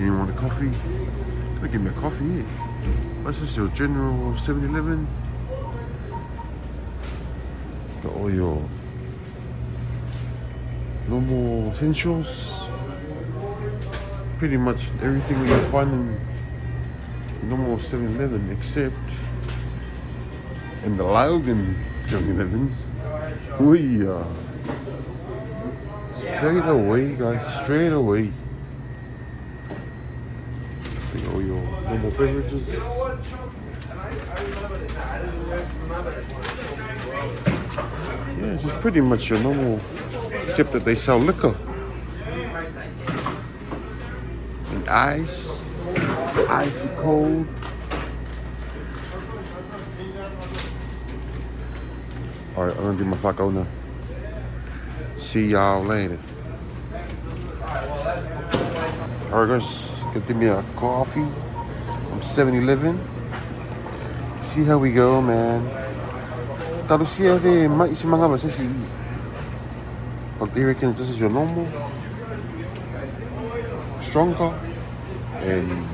You want a coffee? Can I give me a coffee here? What's this, your general 7-Eleven? Got all your normal essentials. Pretty much everything we can find in normal 7-Eleven except in the Logan 7-Elevens. We are straight away, guys, straight away. All your normal beverages. Yeah, it's just pretty much your normal, except that they sell liquor. And ice, icy cold. Alright, I'm gonna do my fucko now. See y'all later. Alright guys, give me a coffee from 7-Eleven. See how we go, man. Tarusia de mai si mga basa si. But they reckon this is your normal, stronger, and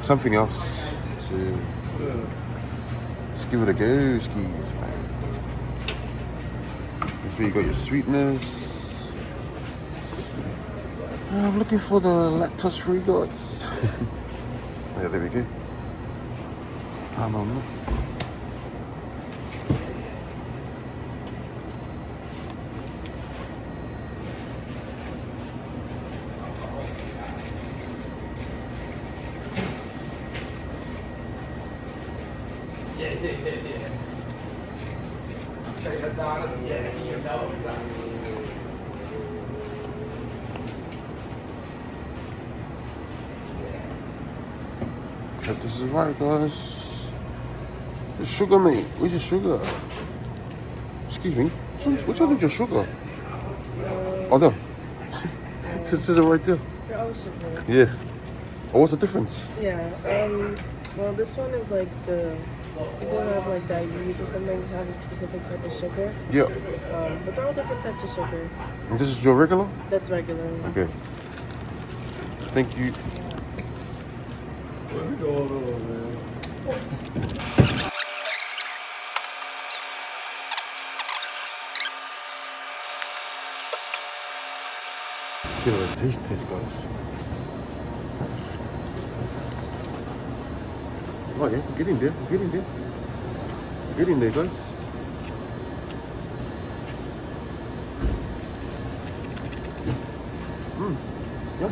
something else. So let's give it a go, skis, man. So you got your sweetness. I'm looking for the lactose-free guys. Yeah, there we go. I don't know. If this is right, guys. The sugar, mate. Where's your sugar? Excuse me. Which one is your sugar? Oh, there. It says it right there. They're all sugar. Yeah. Oh, what's the difference? Yeah. Well, this one is like the people who have like diabetes or something have a specific type of sugar. Yeah. But they're all different types of sugar. And this is your regular? That's regular. Okay. Thank you. What's going on, man? Give it a taste test, guys. Oh yeah, get in there, get in there. Get in there, guys. Yeah.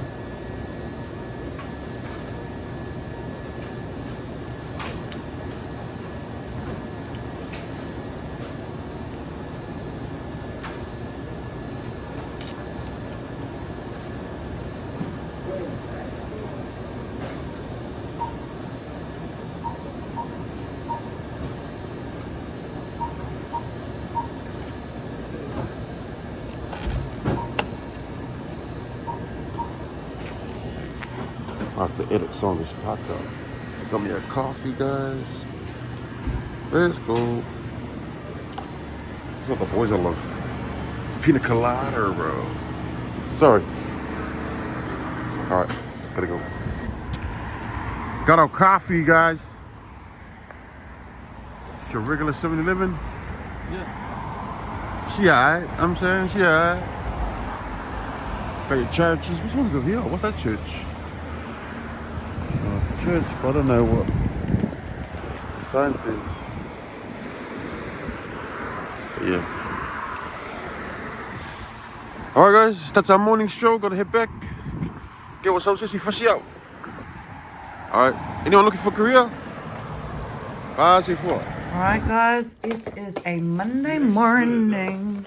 I have to edit some of this pot out. Got me a coffee, guys. Let's go. That's what the boys will love. Pina colada, bro. Sorry. Alright, gotta go. Got our coffee, guys. It's your regular 7-Eleven. Yeah. She alright. I'm saying she alright. Got your churches. Which one's over here? What's that church? It's a church, but I don't know what the sign says. But yeah. Alright guys, that's our morning stroll. Gotta head back. Get what's up, sissy, fashy out. Alright, anyone looking for Korea? Bye, say four. Alright guys, it is a Monday morning.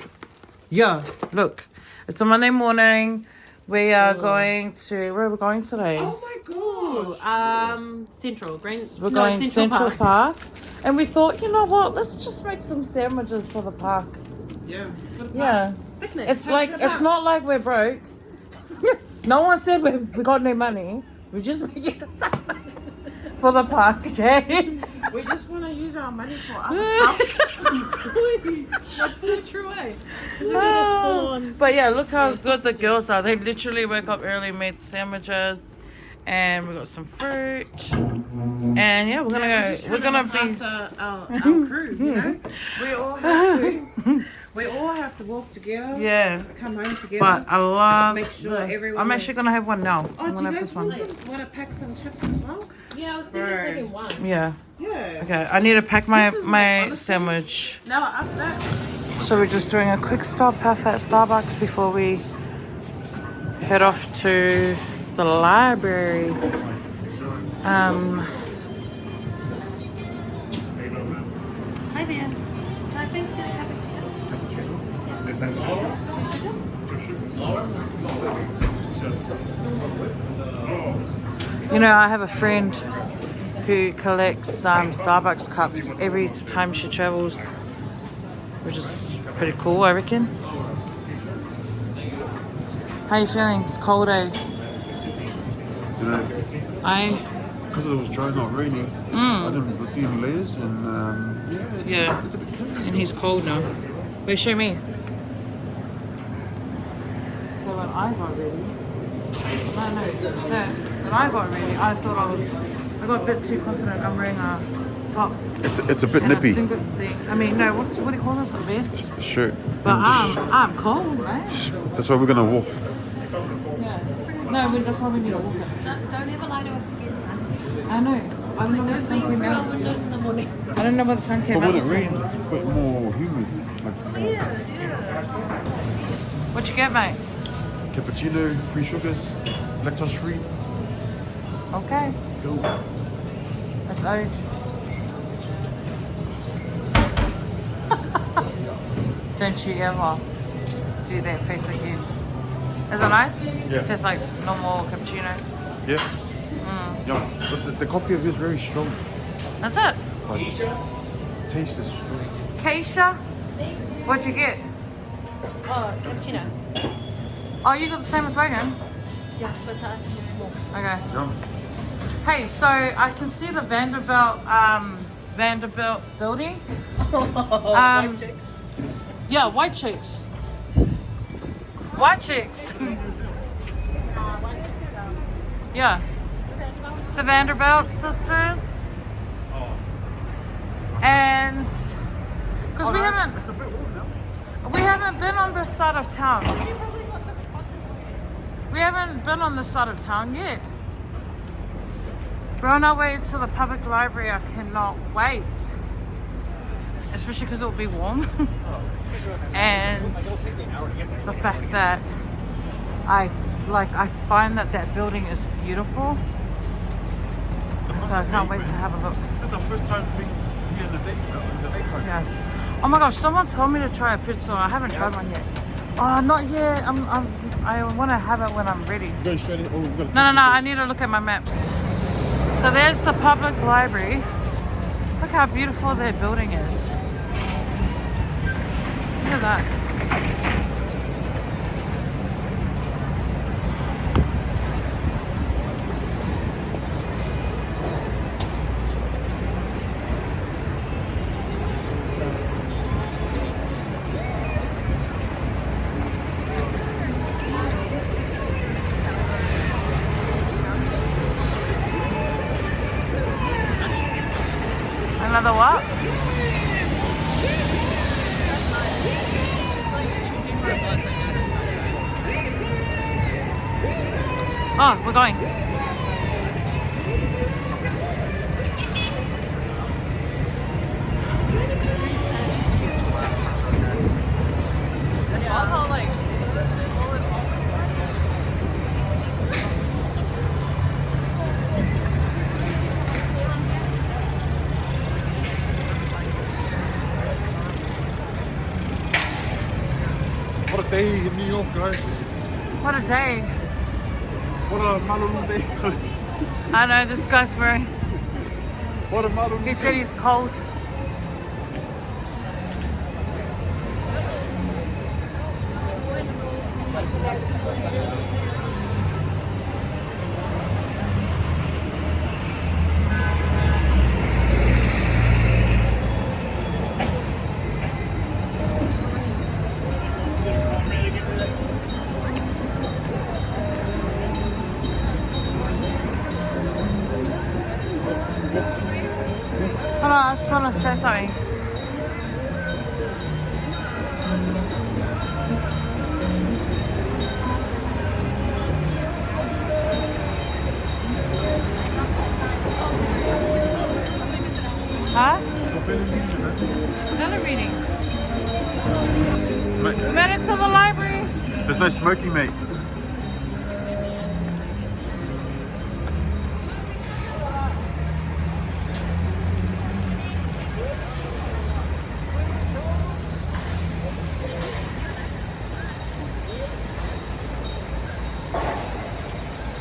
Yeah, look. It's a Monday morning. We are going to, where are we going today? Oh my gosh. Central. We're going Central Park. And we thought, you know what, let's just make some sandwiches for the park. Yeah. Yeah. Picnic. It's like, it's not like we're broke. No one said we got no money. We just making the sandwiches for the park, okay? We just want to use our money for other stuff. That's the true way. But yeah, look how good the girls are. They literally wake up early, made sandwiches. and we got some fruit. And yeah, we're gonna go. We're gonna be after our crew, you know. We all have to walk together. yeah. Come home together. But I love. Make sure this. everyone I'm actually is- gonna have one now. Oh, I'm do you gonna have guys this one. want to pack some chips as well? Yeah, I was thinking of taking one. Yeah. Yeah. Okay. I need to pack my This is my honestly- sandwich. No, after that. So we're just doing a quick stop at Starbucks before we head off to the library. Hi there. I think I have You know, I have a friend who collects Starbucks cups every time she travels, which is pretty cool, I reckon. How you feeling? It's cold, eh? You know, because it was dry, not raining, I didn't put in layers, and Yeah. it's a bit cold. And he's cold now. Wait, show me. So when I got ready, when I got ready, I thought I got a bit too confident. I'm wearing a top It's a bit and a nippy. singlet thing. I mean, no, what do you call this? A vest? Shirt. But And just- I'm cold, right? That's why we're gonna walk. Yeah. No, that's why we need to walk it. Don't ever lie to us again, son. I know. I don't know where the sun came Our out. windows in the morning. I don't know where the sun came But out. when it this morning. rains, it's a bit more humid. Like What you get, mate? cappuccino, free sugars, lactose free. Okay. Let's go. That's Ode. Don't you ever do that face again. Is it nice? Yeah. It tastes like normal cappuccino. Yeah. Yeah. But the coffee of it is very strong. That's it. Like, taste is strong. Keisha, what'd you get? Oh, cappuccino. Oh, you got the same as Wagon? Yeah, but that's so small. Okay. Yum. Hey, so I can see the Vanderbilt building. White chicks. Yeah, white chicks. White chicks. Yeah. The Vanderbilt sisters. And because It's a bit warm now. we haven't been on this side of town. We haven't been on this side of town yet. We're on our way to the public library. I cannot wait. Especially because it will be warm. And the fact that I find that building is beautiful. So I can't wait to have a look. That's our first time being here in the daytime. Yeah. Oh my gosh, someone told me to try a pizza. I haven't tried one yet. Oh, not yet. I want to have it when I'm ready. Going straight in. Oh, we've got No. I need to look at my maps. So there's the public library. Look how beautiful their building is. Look at that. Another what? Oh, we're going. What a day in New York, guys. What a day. What a malulu day. I know this guy's wearing. What a malulu He said he's cold. I just want to say something. Huh? Another reading. We made it to the library. There's no smoking, mate.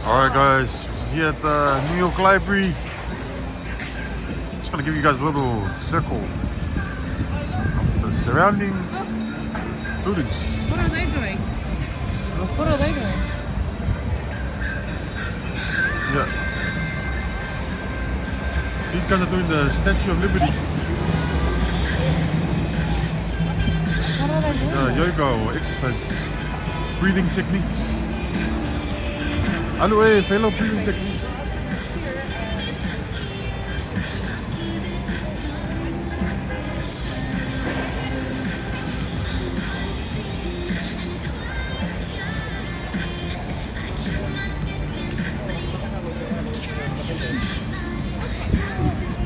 Alright guys, here at the New York Library. Just gonna give you guys a little circle of the surrounding buildings. What are they doing? What are they doing? Yeah. These guys are doing the Statue of Liberty. What are they doing? Yoga or exercise. Breathing techniques. Hello, fellow breathing techniques.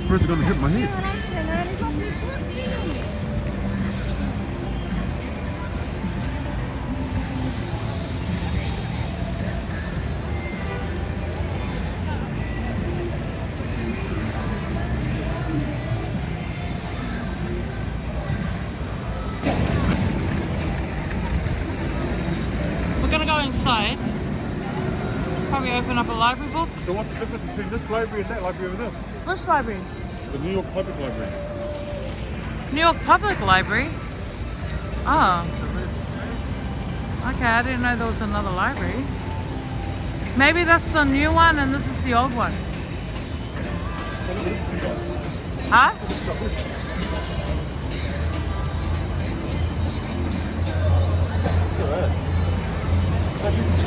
Birds are gonna hit my head. We're gonna go inside. Probably open up a library book. So what's the difference between this library and that library over there? Which library? The New York Public Library. New York Public Library. Oh. Okay, I didn't know there was another library. Maybe that's the new one and this is the old one. Huh?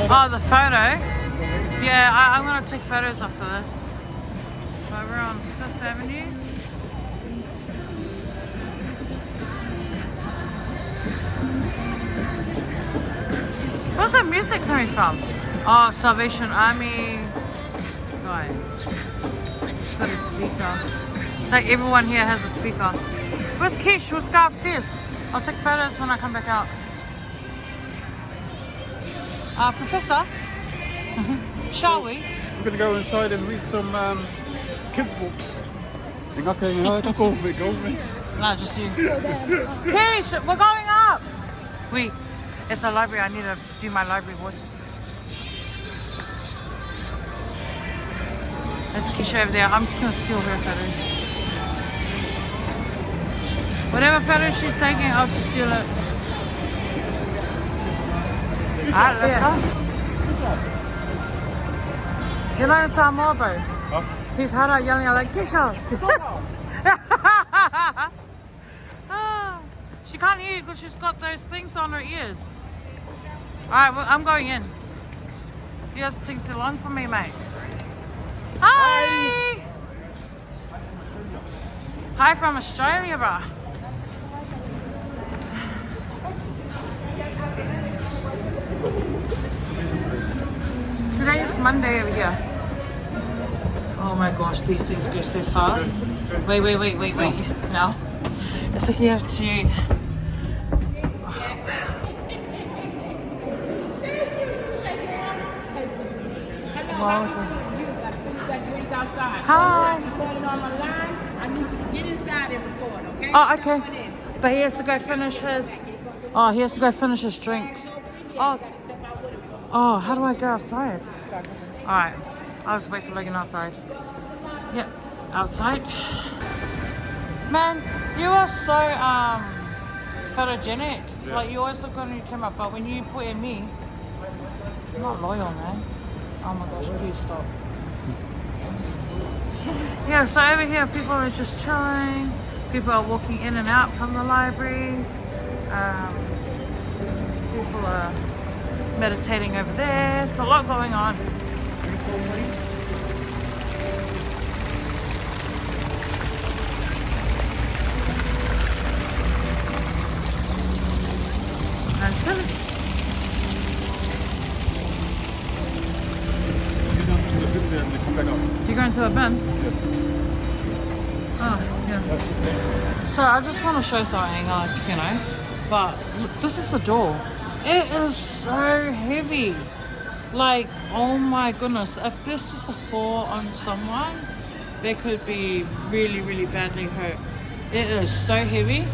Oh, the photo? Yeah, I'm going to take photos after this. So we're on 5th Avenue. Where's that music coming from? Oh, Salvation Army guy. He's got a speaker. It's like everyone here has a speaker. Where's Kish? Where's Scarf Sis? I'll take photos when I come back out. Professor, shall we? I'm gonna go inside and read some kids' books. No, just you. Kish, we're going up. Wait, it's a library. I need to do my library voice. There's Kisha over there. I'm just gonna steal her photo. Whatever photo she's taking, I'll just steal it. Alright, let's go. You know Samoa, bro? Huh? He's hard out yelling out like, Kisha! She can't hear you because she's got those things on her ears. Alright, well, I'm going in. You guys take too long for me, mate. Hi! Hi from Australia, bro. Today is Monday over here. Oh my gosh, these things go so fast. Wait. No. It's like you have to... What was this? Hi. I need you to get inside and record, okay? Oh, okay. But he has to go finish his... Oh, he has to go finish his drink. Oh, how do I go outside? Alright, I'll just wait for Logan outside. Yep, outside. Man, you are so photogenic. Yeah. Like you always look on your camera, but when you put in me, you're not loyal, man. Oh my gosh, please stop. Yeah, so over here people are just chilling. People are walking in and out from the library. People are meditating over there. There's a lot going on. and they come back out. You're going to the bin? Yeah. Oh, yeah. So I just want to show something, like, you know, but look, this is the door. It is so heavy. Like, oh my goodness, if this was to fall on someone, they could be really, really badly hurt. It is so heavy.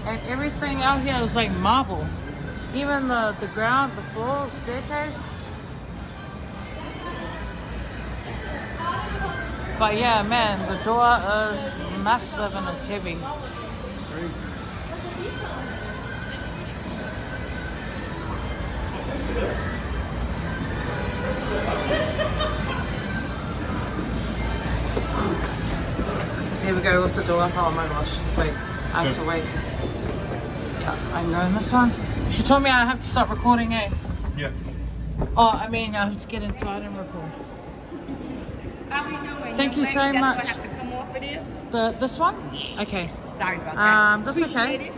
And everything out here is like marble. Even the ground, the floor, staircase. But yeah, man, the door is massive and it's heavy. Here we go with the door. Oh my gosh, wait, I have to wait. Yeah, I'm going this one. She told me I have to stop recording, eh? Yeah. Oh, I mean, I have to get inside and record. How we doing? Thank you so much. I have to come off of there? This one? Okay. Sorry about that. That's okay. Appreciate it.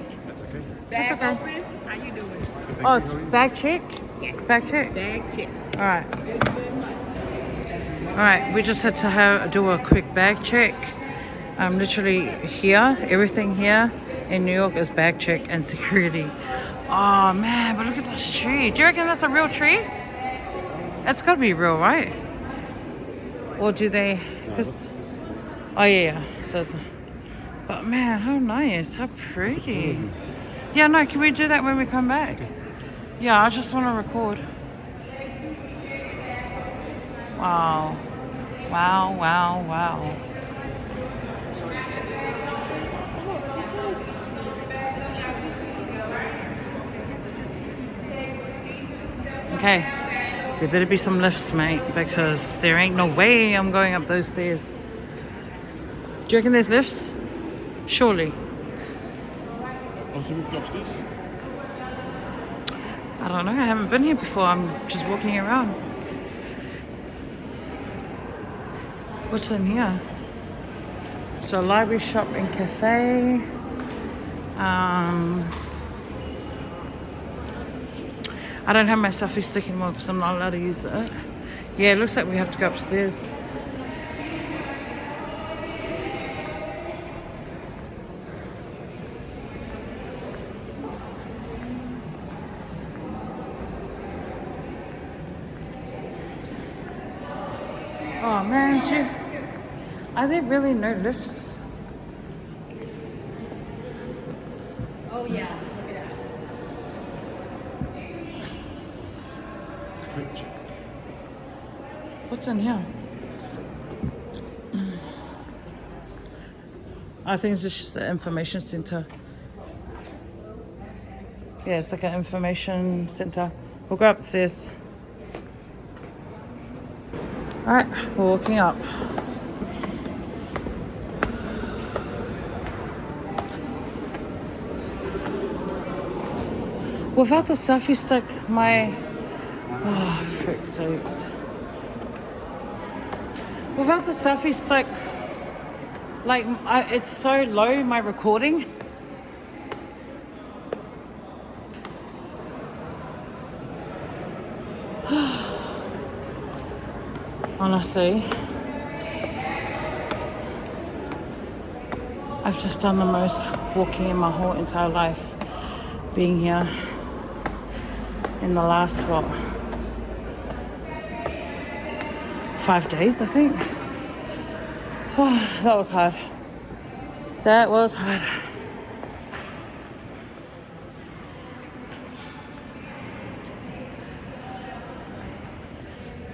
That's Bag okay. open. How you doing? Oh, it's bag check? Yes. Bag check? Bag check. All right. All right, we just had to do a quick bag check. Literally here, everything here in New York is bag check and security. Oh man, but look at this tree. Do you reckon that's a real tree? It's gotta be real, right? Or do they? Oh yeah. So, but man, how nice, how pretty. Yeah, no. Can we do that when we come back? Yeah, I just want to record. Wow, wow, wow, wow. Okay, there better be some lifts, mate, because there ain't no way I'm going up those stairs. Do you reckon there's lifts? Surely. Oh, so we have to go upstairs? I don't know, I haven't been here before. I'm just walking around. What's in here? So library, shop and cafe. I don't have my selfie stick anymore because I'm not allowed to use it. Yeah, it looks like we have to go upstairs. Oh man, are there really no lifts? Oh yeah. What's in here? I think it's just the information center. Yeah, it's like an information center. We'll go upstairs. Alright, we're walking up. Without the selfie stick, oh, frick's sakes. Without the selfie stick, like, it's so low, my recording. Honestly, I've just done the most walking in my whole entire life, being here in the last, 5 days, I think. Oh, that was hard. That was hard.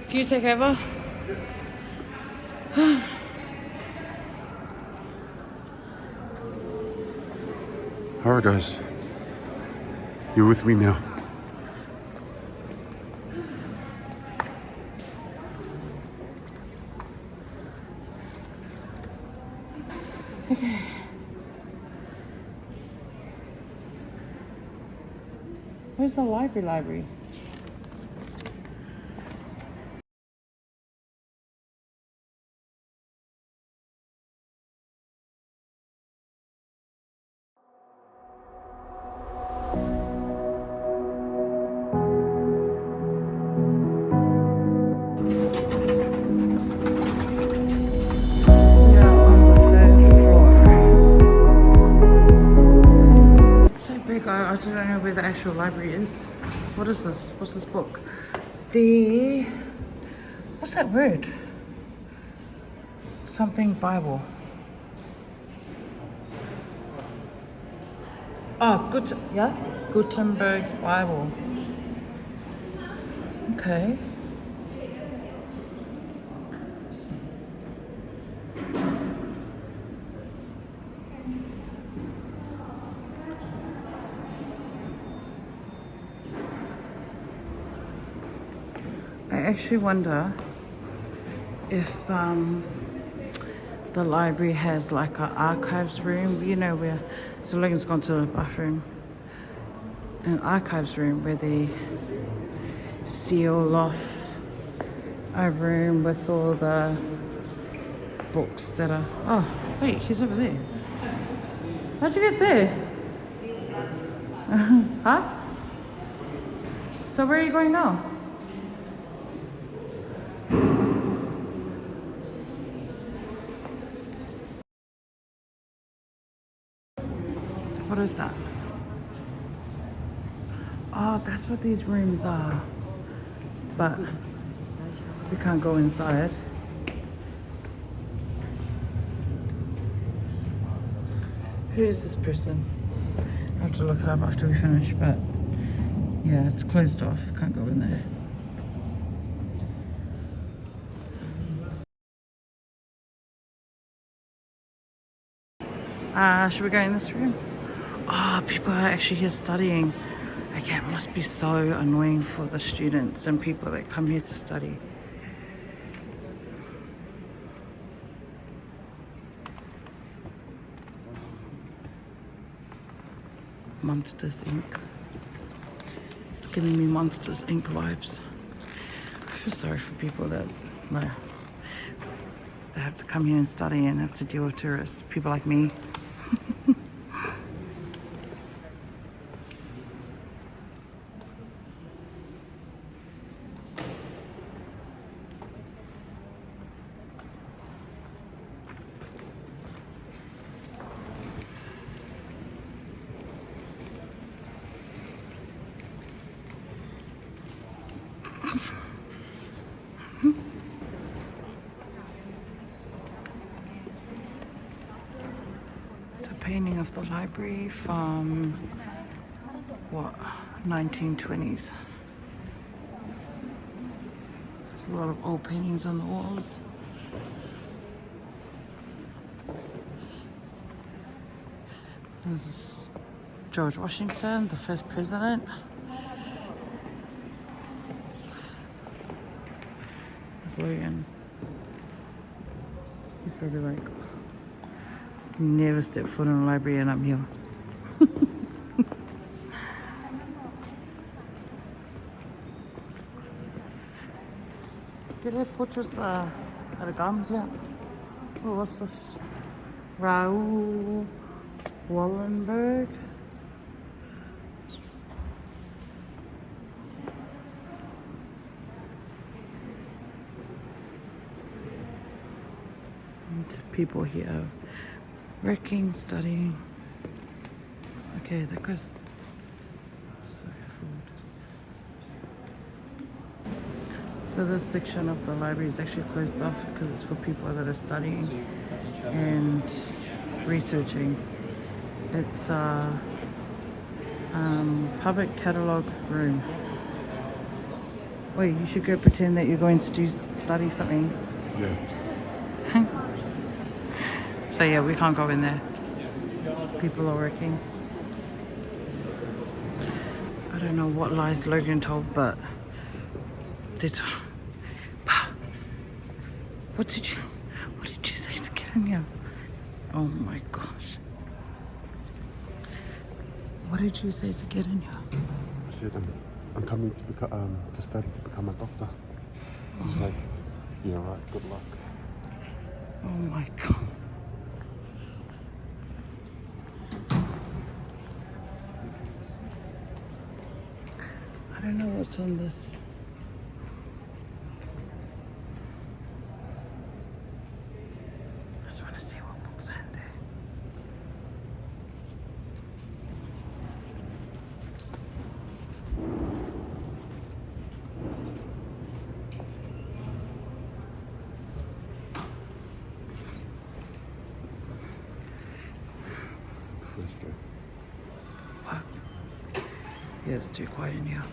Can you take over? Alright guys, you're with me now. Okay. Where's the library? I don't know where the actual library is. What is this? What's this book? The... What's that word? Something Bible. Oh, Gutenberg's Bible. Okay. I actually wonder if the library has like an archives room, you know, where, so Logan's gone to the bathroom, an archives room where they seal off a room with all the books that are, oh, wait, he's over there. How'd you get there? Huh? So where are you going now? What is that? Oh, that's what these rooms are. But we can't go inside. Who is this person? I have to look it up after we finish, but yeah, it's closed off. Can't go in there. Should we go in this room? Oh, people are actually here studying. Okay, it must be so annoying for the students and people that come here to study. Monsters Inc. It's giving me Monsters Inc. vibes. I feel sorry for people that they have to come here and study and have to deal with tourists. People like me. It's a painting of the library from, what, 1920s. There's a lot of old paintings on the walls. This is George Washington, the first president. Logan. He's probably like, never step foot in a library and I'm here. Did they portraits at the gums yet? Oh, what's this? Raoul Wallenberg. People here working, studying. Okay, that goes so forward. So this section of the library is actually closed off because it's for people that are studying and researching. It's a public catalogue room. Wait, you should go pretend that you're going to study something. Yeah. So yeah, we can't go in there. People are working. I don't know what lies Logan told, but what did you say to get in here? Oh my gosh. What did you say to get in here? I said I'm coming to study to become a doctor. He's like, yeah, right, good luck. Oh my god. I don't know what's on this. I just want to see what books are in there. Let's go. What? Yeah, it's too quiet in here.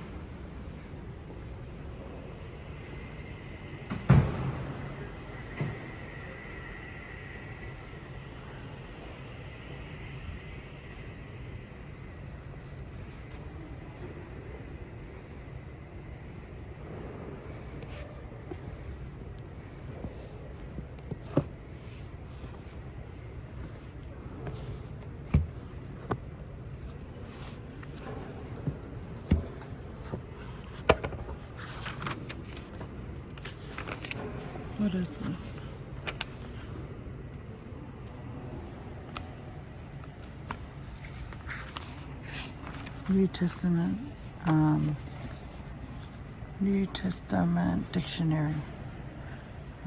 What is this? New Testament, New Testament dictionary.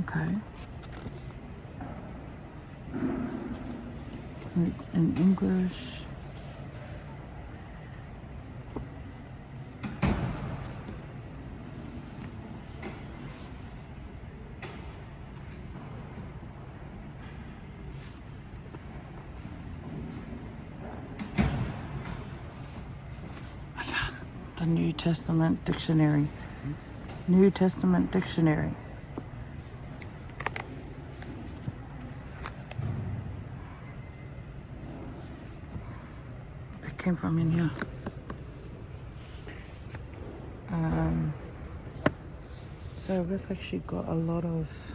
Okay. In English. I found the New Testament dictionary. New Testament dictionary. It came from in here. So we've actually got a lot of,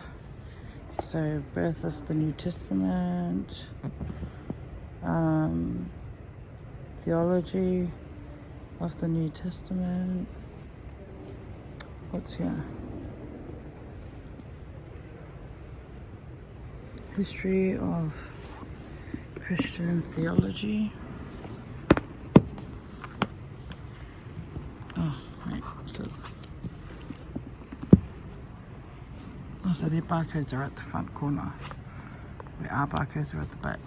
so birth of the New Testament, theology of the New Testament. What's here? History of Christian theology. Oh, right. So their barcodes are at the front corner, where our barcodes are at the back.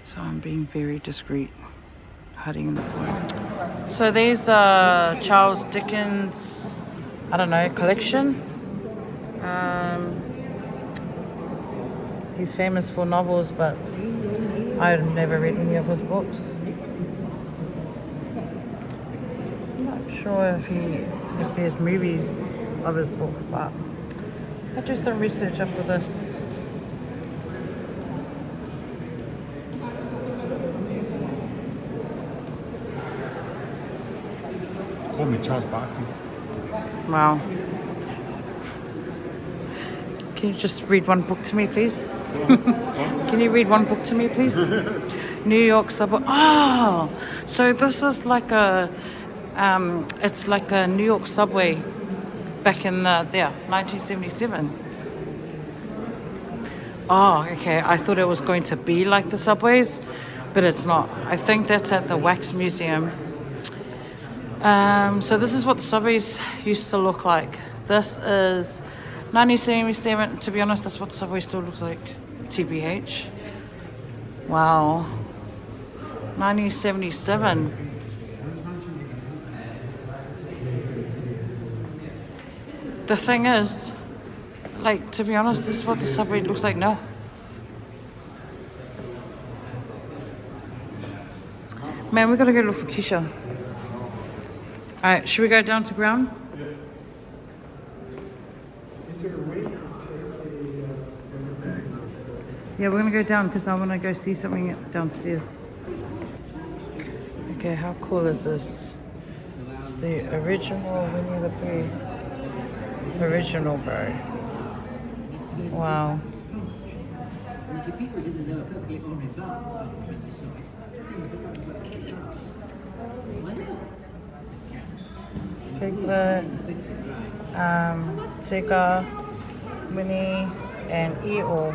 So I'm being very discreet, hiding in the corner. So these are Charles Dickens, I don't know, collection. He's famous for novels, but I've never read any of his books. I'm not sure if there's movies of his books, but I'll do some research after this. Call me Charles Barkley. Wow. Can you just read one book to me, please? Can you read one book to me, please? New York subway. Oh, so this is like a, it's like a New York subway back in 1977. Oh, okay. I thought it was going to be like the subways, but it's not. I think that's at the Wax Museum. So this is what the subways used to look like. This is 1977. To be honest, that's what the subway still looks like. TBH. Wow. 1977. The thing is, like, to be honest, this is what the subway looks like now. Man, we gotta go look for Keisha. Alright, should we go down to ground? Yeah, we're gonna go down because I wanna go see something downstairs. Okay, how cool is this? It's the original Winnie the Pooh. Original, bro. Wow. Piglet, Tigger, Winnie, and Eeyore.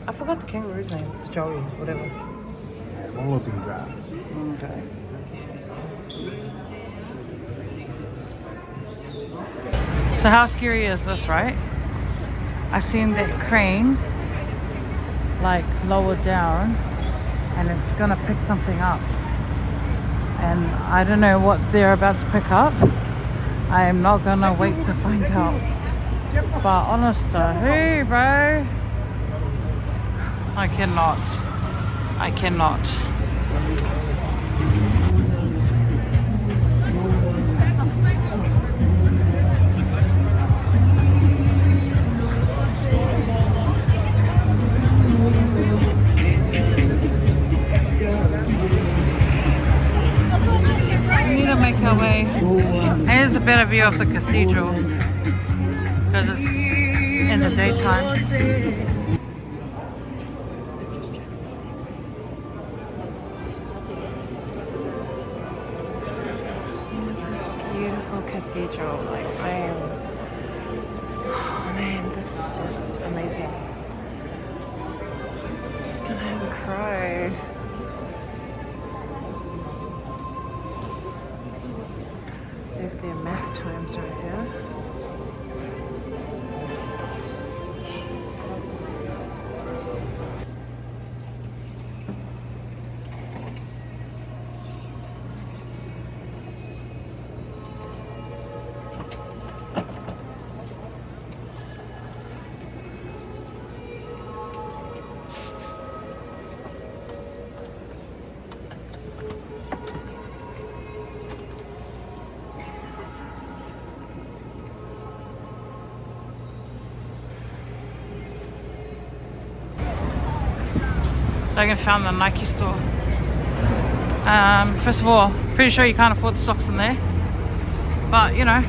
I forgot the kangaroo's name. It's Joey, whatever. Wallaby rat. Okay. So how scary is this, right? I seen that crane like lower down and it's gonna pick something up. And I don't know what they're about to pick up. I am not gonna wait to find out. But honest to hey bro. I cannot. I cannot. We need to make our way. Here's a better view of the cathedral because it's in the daytime. This beautiful cathedral, like I am, oh man, this is just amazing. I'm gonna have a cry. There's their mass times right here. Logan found the Nike store. First of all, pretty sure you can't afford the socks in there. But, you know.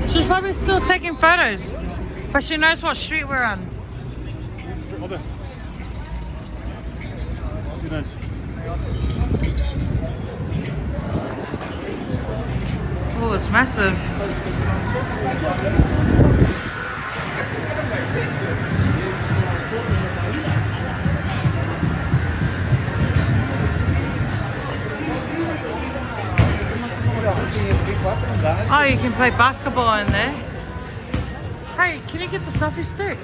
She's probably still taking photos. But she knows what street we're on. Oh, it's massive. Oh, you can play basketball in there. Hey, can you get the selfie stick?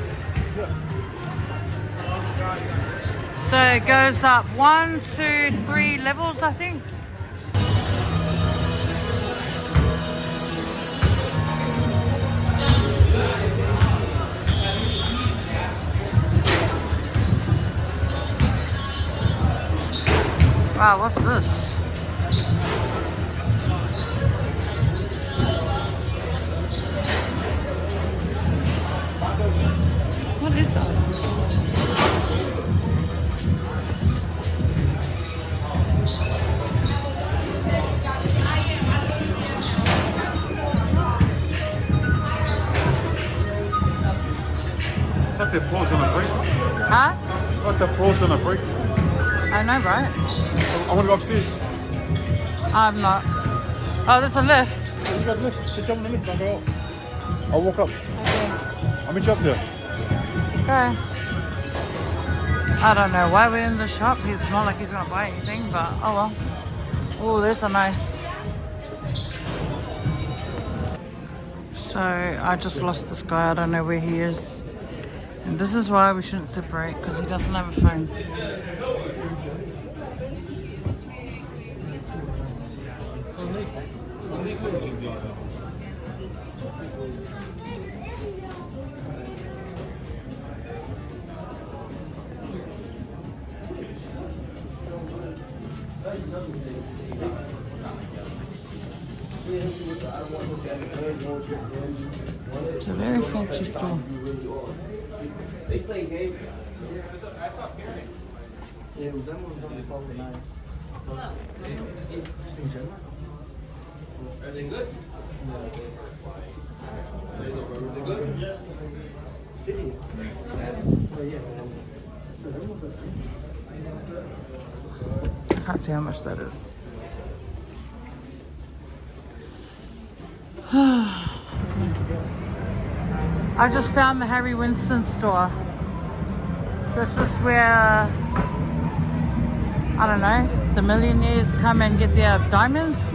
So it goes up 1, 2, 3 levels, I think. Wow, what's this? What is that? I thought the floor's gonna break. Huh? I thought the floor's gonna break. I know, right? I wanna go upstairs. I'm not. Oh, there's a lift. You got a lift. Just jump in the lift. I'll go up. I'll walk up. Okay. I'll meet you up there. Okay. I don't know why we're in the shop. It's not like he's gonna buy anything, but oh well. Oh, there's a nice. So I just lost this guy. I don't know where he is. And this is why we shouldn't separate, because he doesn't have a phone. It's a very fancy store. They play games. Yeah, it was them ones on the phone nice. Are they good? Are they good? I can't see how much that is. I just found the Harry Winston store. This is where, I don't know, the millionaires come and get their diamonds.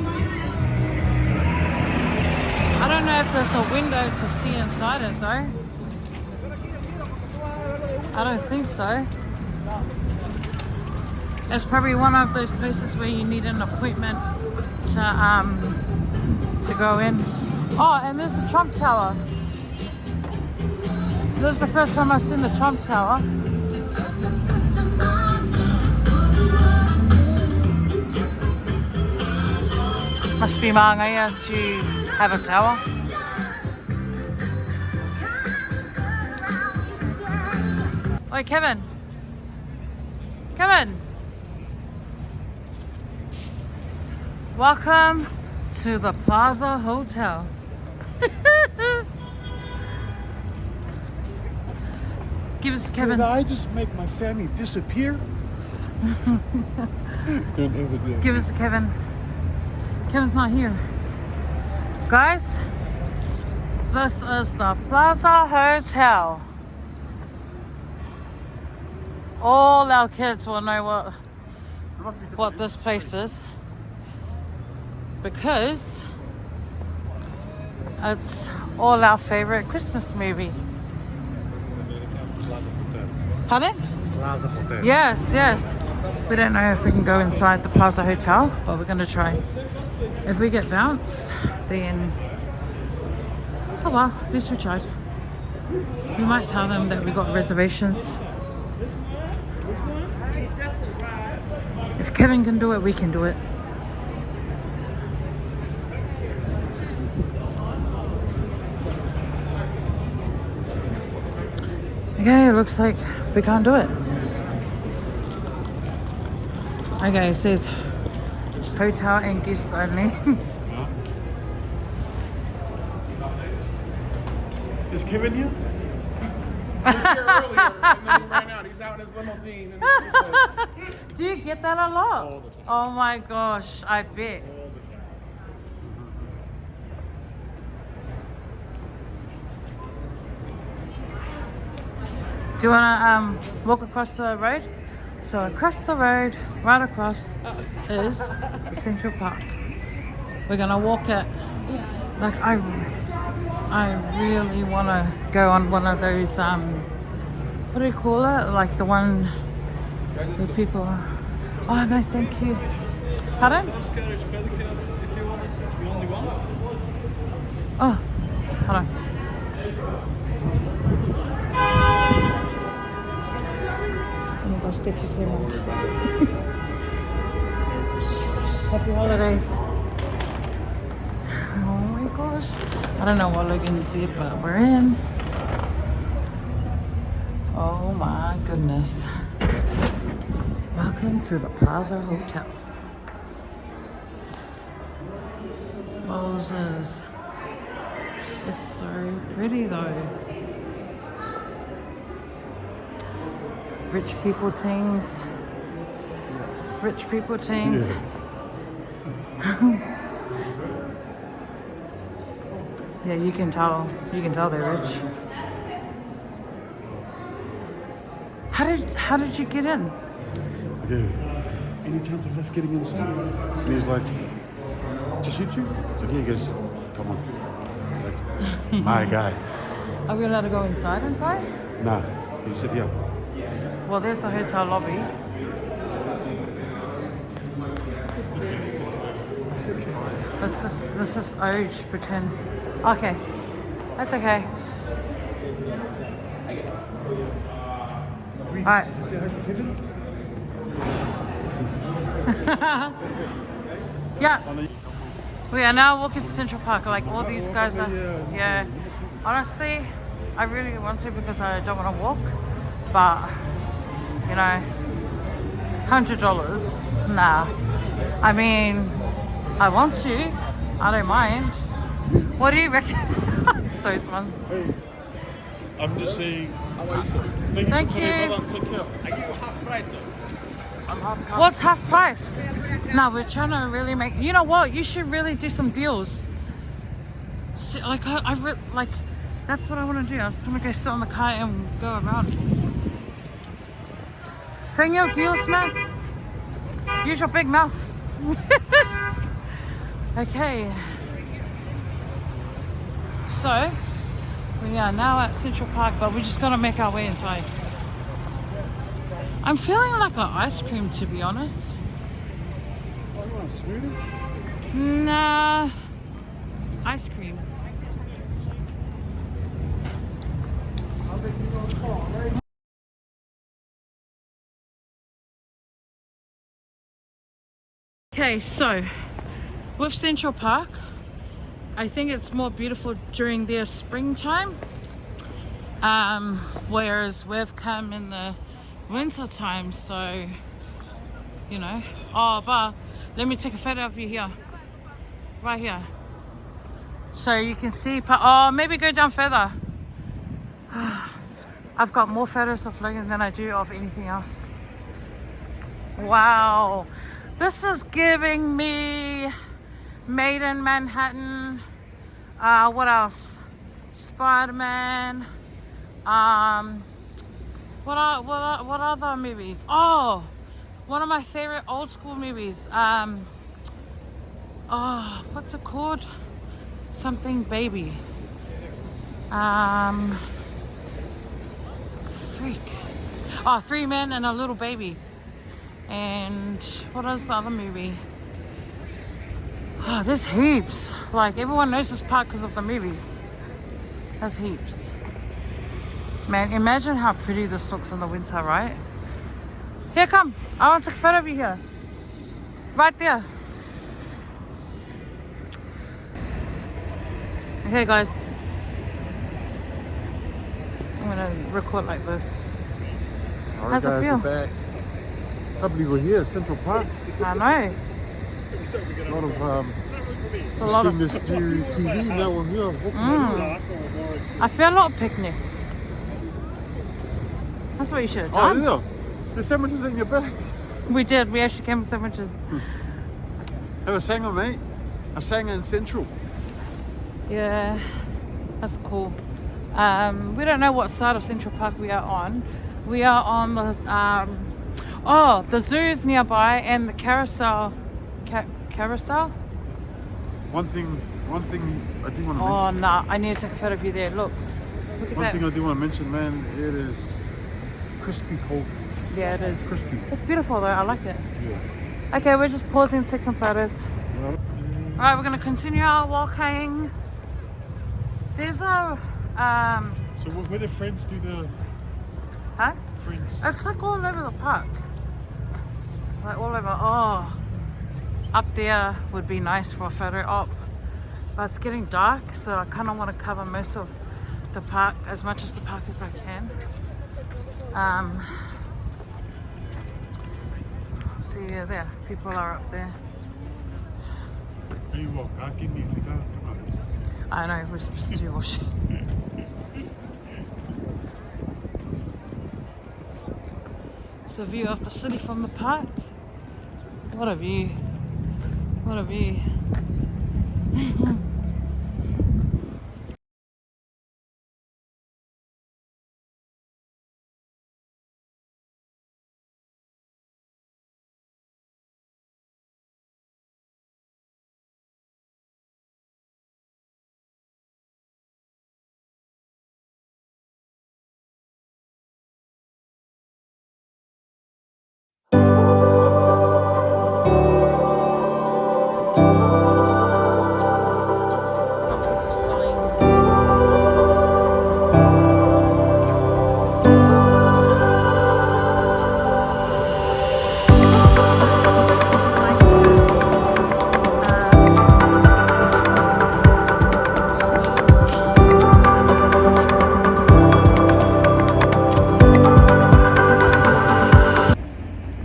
I don't know if there's a window to see inside it though. I don't think so. It's probably one of those places where you need an appointment to go in. Oh, and there's the Trump Tower. This is the first time I've seen the Trump Tower. Must be Māngaia to have a tower. Oi, Kevin. Kevin. Welcome to the Plaza Hotel. Give us Kevin. Did I just make my family disappear? Don't ever do it. Give us Kevin. Kevin's not here. Guys, this is the Plaza Hotel. All our kids will know what this place is because it's all our favorite Christmas movie. Pardon? Plaza Hotel. Yes, yes. We don't know if we can go inside the Plaza Hotel, but we're going to try. If we get bounced, then oh well, at least we tried. We might tell them that we got reservations. If Kevin can do it, we can do it. Okay, it looks like we can't do it. Okay, it says hotel and guests only. Is Kevin here? He was here earlier, and then he ran out. He's out in his limousine. And Do you get that a lot? All the time. Oh my gosh, I bet. Do you want to walk across the road? So across the road, right across, is the Central Park. We're gonna walk it. Like I really want to go on one of those. What do you call it? Like the one where people. Oh no, thank you. Pardon? Oh, hold on. Oh my gosh, thank you so much. Happy holidays. Oh my gosh. I don't know what Logan said, but we're in. Oh my goodness. Welcome to the Plaza Hotel. Moses. It's so pretty though. Rich people things. Rich people things. Yeah, you can tell they're rich. How did you get in? Okay, any chance of us getting inside? And he's like, just you two? It's like, yeah, he goes, come on. Like, my guy. Are we allowed to go inside? Nah, he said, yeah. Well, there's the hotel lobby. This is pretend. Okay, that's okay. Alright. Yeah. We are now walking to Central Park. Like all these guys are. Yeah. Honestly, I really want to because I don't want to walk. But you know, $100. Nah. I mean, I want to. I don't mind. What do you reckon? Those ones. Hey, I'm just saying. Thank you. Take care. I give you half price. I'm half price. What's half price? No, we're trying to really make. You know what? You should really do some deals. See, like That's what I want to do. I just want to go sit on the car and go around. Senor, Dios, man. Use your big mouth. Okay. So, we are now at Central Park, but we're just gonna make our way inside. I'm feeling like an ice cream, to be honest. Oh, you want a smoothie? Nah, ice cream. Okay, so with Central Park, I think it's more beautiful during their springtime, whereas we've come in the winter time, so you know. Oh, but let me take a photo of you here, right here, so you can see. Oh, maybe go down further. I've got more photos of Logan than I do of anything else. Wow, this is giving me Made in Manhattan. What else? Spider-Man. What other movies? Oh, one of my favorite old school movies. Oh, what's it called? Something Baby. Freak. Oh, Three Men and a Little Baby. And what is the other movie? Oh, there's heaps. Like, everyone knows this park because of the movies. There's heaps. Man, imagine how pretty this looks in the winter, right? Here, come. I want to take a photo of you here. Right there. Okay, guys. I'm gonna record like this. All right, How's it guys, feel? we're back. Can't believe we're here, Central Park. I know. A lot of It's a just lot seeing of. this through TV. Now we're here. Walking I feel a lot of picnic. That's what you should have Oh, done. yeah. There's sandwiches in your bag. We did. We actually came with sandwiches. Have a sanger, mate. A sanger in Central. Yeah, that's cool. We don't know what side of Central Park we are on. We are on the the zoo's nearby and the carousel. Carousel? One thing I do want to Oh mention. nah, I need to take a photo of you there. Look at One that. thing I do want to mention, man, it is crispy cold. Yeah, it is. Crispy. It's beautiful though. I like it. Yeah. Okay, we're just pausing to take some photos. All right, we're gonna continue our walking. There's a So where do friends do the huh? friends? It's like all over the park. Like all over. Oh, up there would be nice for a photo op. But it's getting dark, so I kind of want to cover most of the park, as much as the park as I can. See, there, people are up there. I know, we're supposed to do washing. It's a view of the city from the park. What a view. What a view.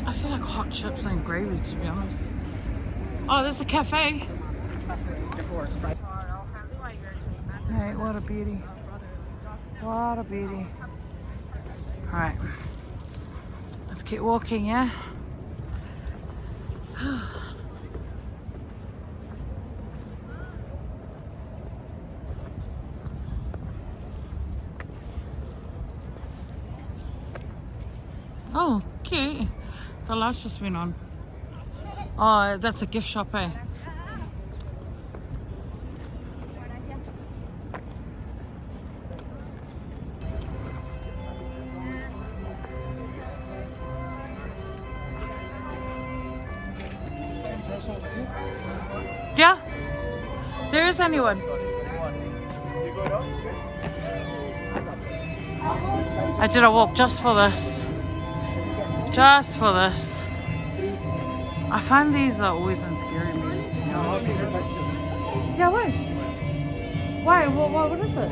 I feel like hot chips and gravy, to be honest. Oh, there's a cafe. Hey, what a beauty. What a beauty. Alright. Let's keep walking, yeah? Oh, cute. The light's just been on. Oh, that's a gift shop, eh? Yeah, there is anyone. I did a walk just for this. Just for this. I find these are always in scary movies. Yeah, why? Why? What is it?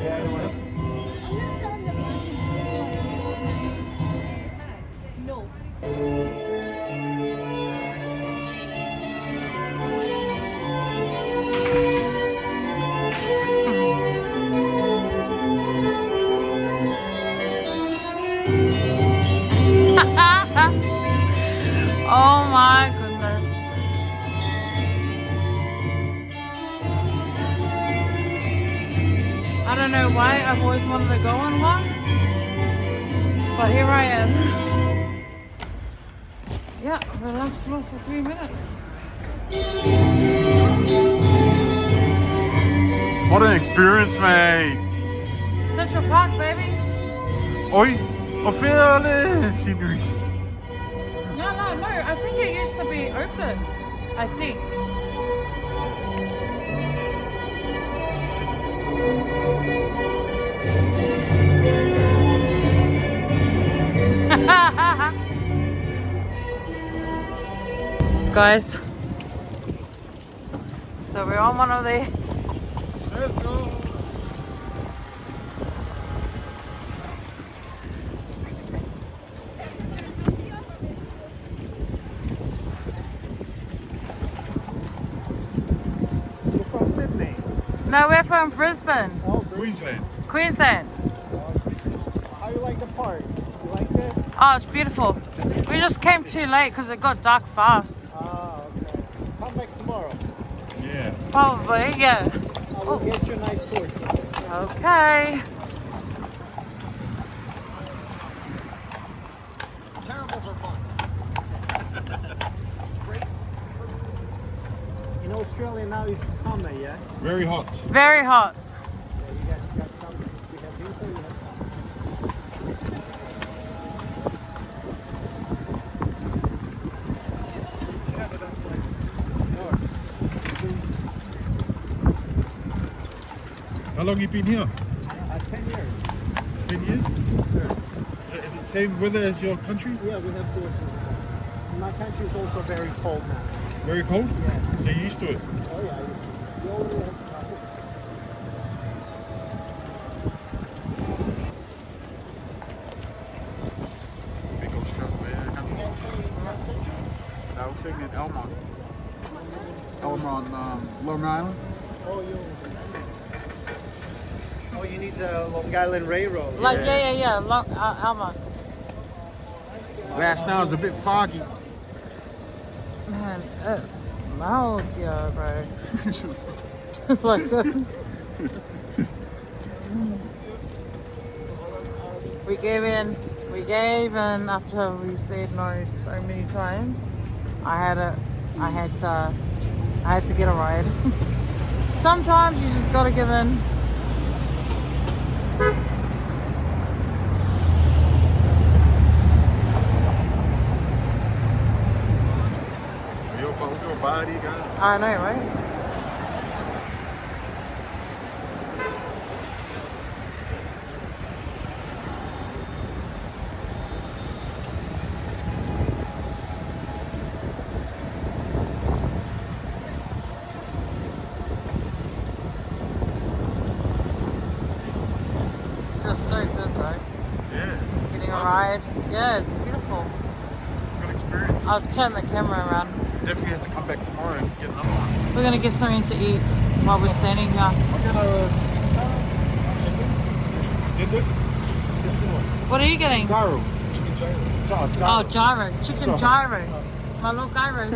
Oh my goodness. I don't know why I've always wanted to go on one, but here I am. Yeah, relax for 3 minutes. What an experience, mate. Central Park, baby. Oi, officially scenery. Yeah, no, I think it used to be open. I think. Guys, so we're on one of these. Let's go. You're from Sydney. No, we're from Brisbane, Queensland. Queensland. How you like the park? You like it? Oh, it's beautiful. We just came too late because it got dark fast. Ah, okay. Come back tomorrow. Yeah. Probably, yeah. I will get you a nice tour. Okay. Terrible for fun. In Australia now it's summer, yeah? Very hot. Very hot. Yeah, you guys got summer. We have winter, we have summer. How long you been here? 10 years. 10 years? Sure. Is it same weather as your country? Yeah, we have to. My country is also very cold now. Very cold? Yeah. So you're used to it? Oh yeah. We already have summer. Big Australia. I was thinking in Elmont. Elmont, Long Island. Oh, you need the Long Island Railroad. Like, yeah. Long, Alma. Last now is a bit foggy. Man, it smells here, bro. It's like, we gave in after we said no so many times. I had to get a ride. Sometimes you just gotta give in. Your body, guy. I know, right? Feels so good though. Yeah. Getting a ride. Yeah, it's beautiful. Good experience. I'll turn the camera around. Definitely have to come back tomorrow and get another one. We're gonna get something to eat while we're standing here. I'll get a chicken. What are you getting? Gyro. Oh, gyro. Chicken gyro. My little gyro.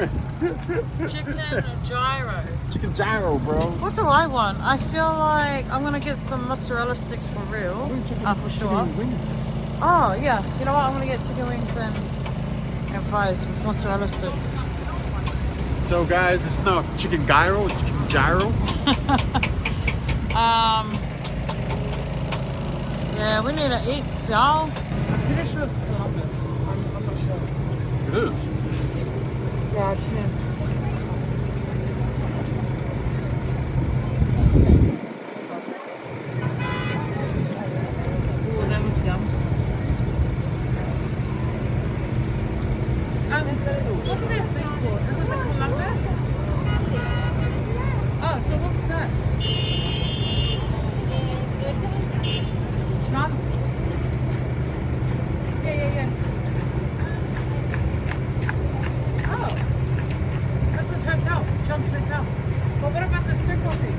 Chicken gyro. Chicken gyro, bro. What do I want? I feel like I'm gonna get some mozzarella sticks for real. For sure. Chicken wings. Oh, yeah. You know what? I'm gonna get chicken wings and and fries with mozzarella sticks. So guys, it's not chicken gyro, it's chicken gyro. Yeah, we need to eat, y'all. I'm pretty sure it's Columbus. I'm not sure. It is. Yeah, I've seen. Ooh, that looks yum. What's that thing called? Is it the Columbus? Oh, so what's that? Trump? Yeah. Oh, that's his hotel, Trump's hotel. But what about the circle thing?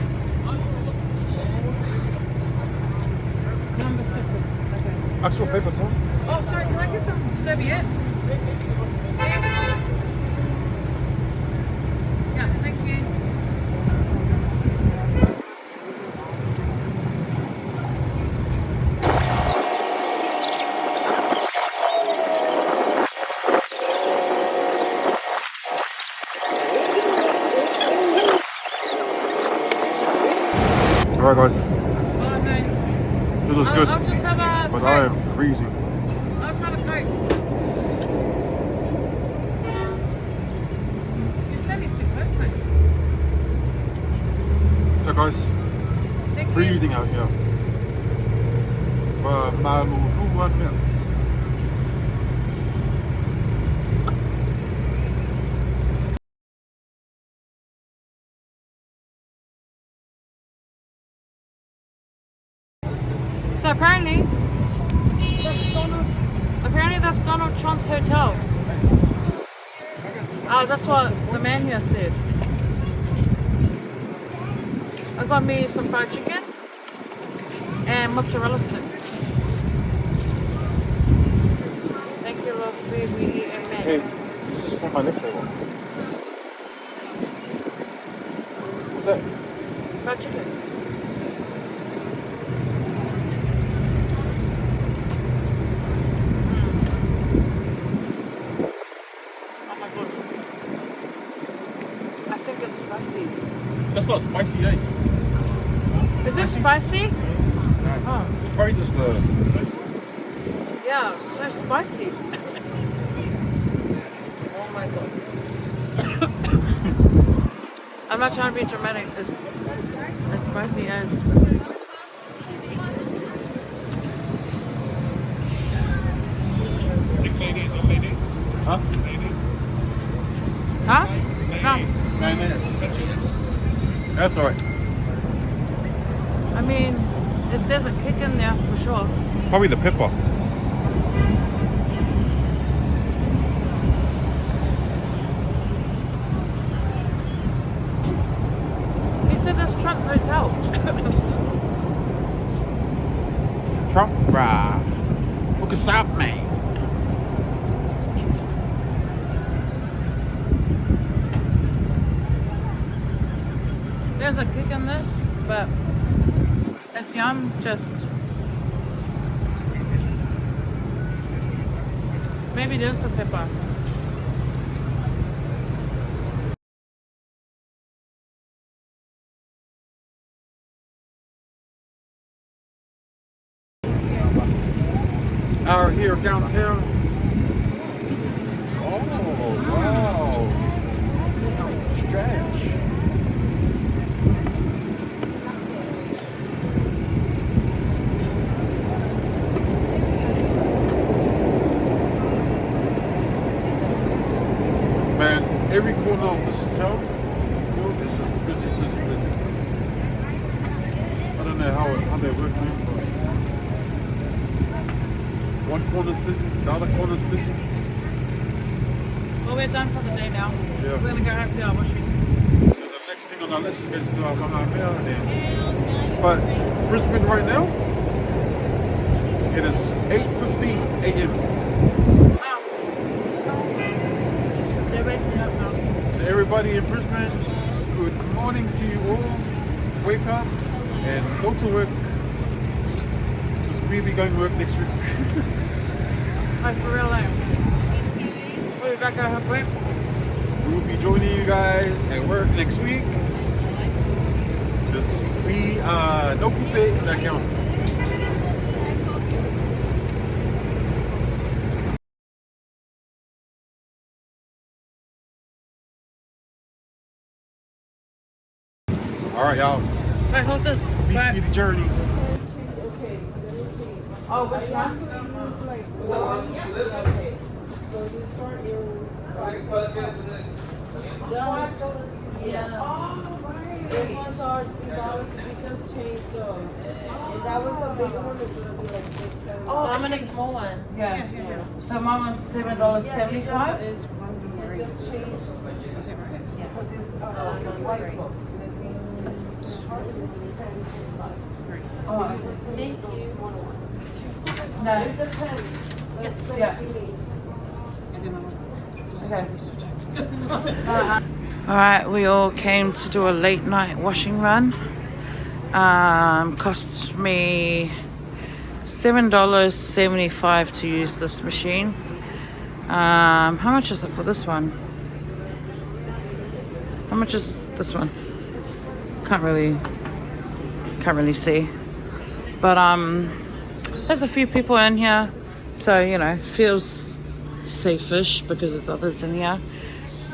Columbus circle. Okay. Actual paper towel. Oh, sorry, can I get some serviettes? Yeah, thank you. Alright guys, Oh, no. this is good, I'll just have a but Coke. I am freezing. I'll just have a Coke. You're standing too close, mate. So guys, Thank you. freezing out here. So apparently that's Donald Trump's hotel. Oh, that's what the man here said. I got me some fried chicken and mozzarella sticks. Thank you, love. We eat and Hey, this is for my leftover. What's that? fried chicken. Oh my god. I think it's spicy. That's not spicy, eh? Is it spicy? No. Oh. It's probably just Yeah, it's so spicy. Oh my god. I'm not trying to be dramatic. It's spicy as. Huh? Huh? No. That's alright. I mean, there's a kick in there for sure. Probably the pepper. He said that's Trump's hotel. Trump, brah. Look us up, mate. There's a kick in this, but it's yum. Just maybe there's the pepper. Out here downtown. Oh, wow. Stretch. Man, every corner of this town, this is busy. I don't know how they work, man, but one corner's busy, the other corner's busy. Well, we're done for the day now. Yeah. We're gonna go have our washing. So the next thing on our list is to do our Mahamea then. But Brisbane right now, it is 8:15 a.m. Wow. They're waking up now. So everybody in Brisbane, good morning to you all. Wake up and go to work. Because we'll be going to work next week. Like for real, like. Wait, be back at her quick. We will be joining you guys at work next week. Just we no coupe that count. All right, y'all. Wait, hold this. Peace Right. be the journey. Oh, which one? So you start your This ones are $3. We just changed them. And that was a bigger one. It's gonna be like 6, 7. So I'm gonna small one. Yeah. So my one's $7.75. Is one It right? just changed Is it right? because it's white book. Thank you. It No. depends. Let's Yeah. And then I'll Okay. we switch it. Alright, we all came to do a late night washing run. Cost me $7.75 to use this machine. How much is it for this one? How much is this one? Can't really see. But there's a few people in here, so you know, feels safe-ish because there's others in here.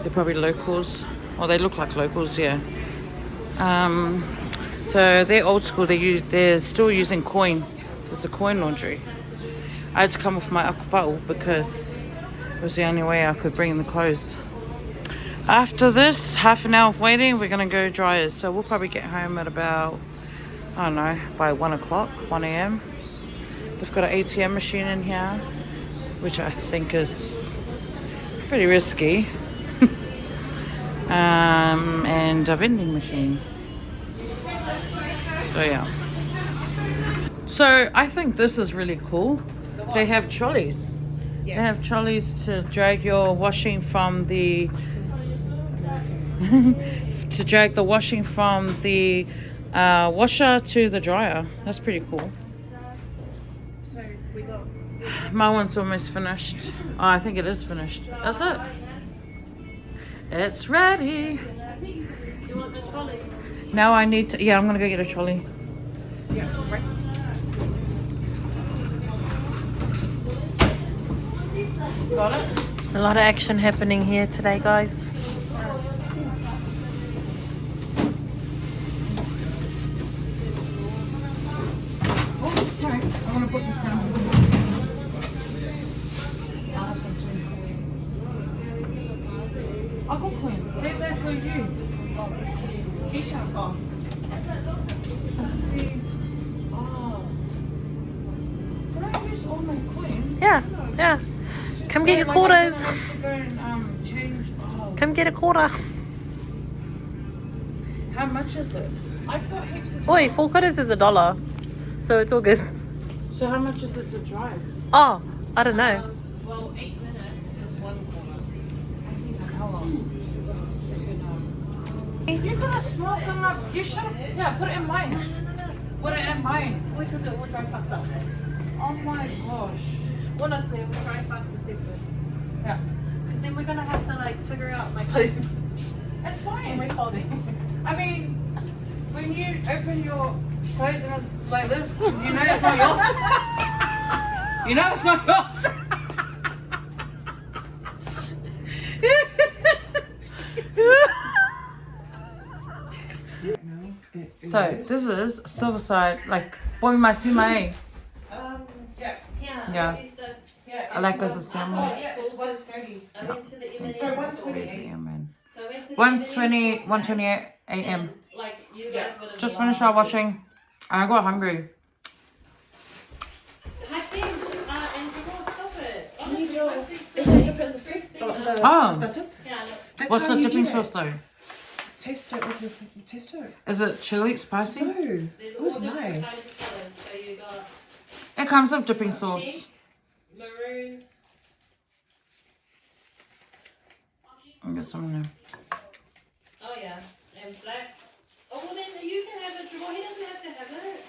They're probably locals. Well, they look like locals, yeah. So they're old school. They're still using coin. It's a coin laundry. I had to come off my akupa'u because it was the only way I could bring in the clothes. After this, half an hour of waiting, we're gonna go dryers. So we'll probably get home at about, I don't know, by 1 o'clock, 1 a.m. They've got an ATM machine in here, which I think is pretty risky. And a vending machine. So yeah. So I think this is really cool. They have trolleys. They have trolleys to drag your washing from the to drag the washing from the washer to the dryer. That's pretty cool. So we got. My one's almost finished. Oh, I think it is finished. Is it? It's ready. You want the trolley? Now I need to. Yeah, I'm gonna go get a trolley. Yeah, right. Got it. There's a lot of action happening here today, guys. Oh, sorry. I want to put this down. I got coins. Save that for you. Oh, it's Keisha. Oh. Oh. Can I use all my coins? Yeah, yeah. Come get your quarters. I want to go and change. Oh. Come get a quarter. How much is it? I've got heaps as Oi, 4 quarters is $1. So it's all good. So how much is it to drive? Oh, I don't know. Well, 8 minutes is 1 quarter. How long? You could have smoked them up. You should. Yeah, put it in mine. Put it in mine. Because it will drive faster. Oh my gosh. Honestly, it will drive faster simply. Yeah. Because then we're going to have to like figure out my clothes. It's fine. We're folding. I mean, when you open your clothes and it's like this, you know it's not yours. You know it's not yours. So this is Silverside, like boy my CMA. Yeah. I like as a sandwich. I went to the evening. 1:28 a.m. Like you guys would have Just finished our washing and I got hungry. Hi, Finch. And you won't stop it. Is it dip in the soup? Oh, The dip? Yeah, look. That's what's how the you dipping eat it. sauce though? Taste it with your taste it. Is it chili spicy? No, There's it was all different nice. kinds of colors. So you got It comes with dipping sauce. maroon. I'll get some in there. Oh yeah, and black. Oh well, then you can have it. Well, he doesn't have to have it.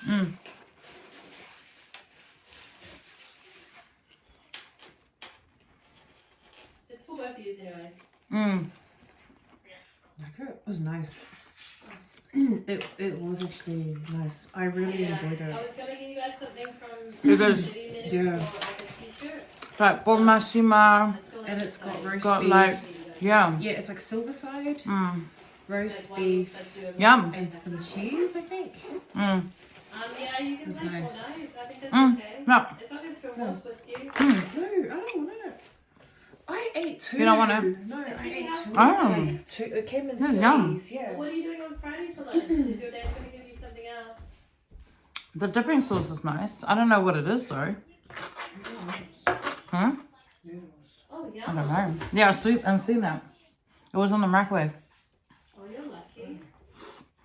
Mm. was nice. It was actually nice. I really enjoyed I it. was gonna give you guys something from It is. 30 minutes Yeah. for like a t-shirt. Like Bormasima. And it's got roast Got beef. like, yeah. Yeah, it's like silver side, Mm. roast beef, Yum. and some cheese, I think. Mm. Yeah, you can It's have nice. more knives. I think that's Mm. okay. No. As long as Phil wants with you. No, I don't want it. I ate two. You don't want it? No, I ate two. Oh. Like two. It came in Yeah, yum. threes. Yeah. What are you doing on Friday for lunch? Is your dad gonna give you something else? The dipping sauce is nice. I don't know what it is though. Huh? Oh, I yeah. don't know. Yeah, I've seen that. It was on the microwave. Oh, you're lucky.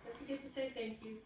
Don't forget to say thank you.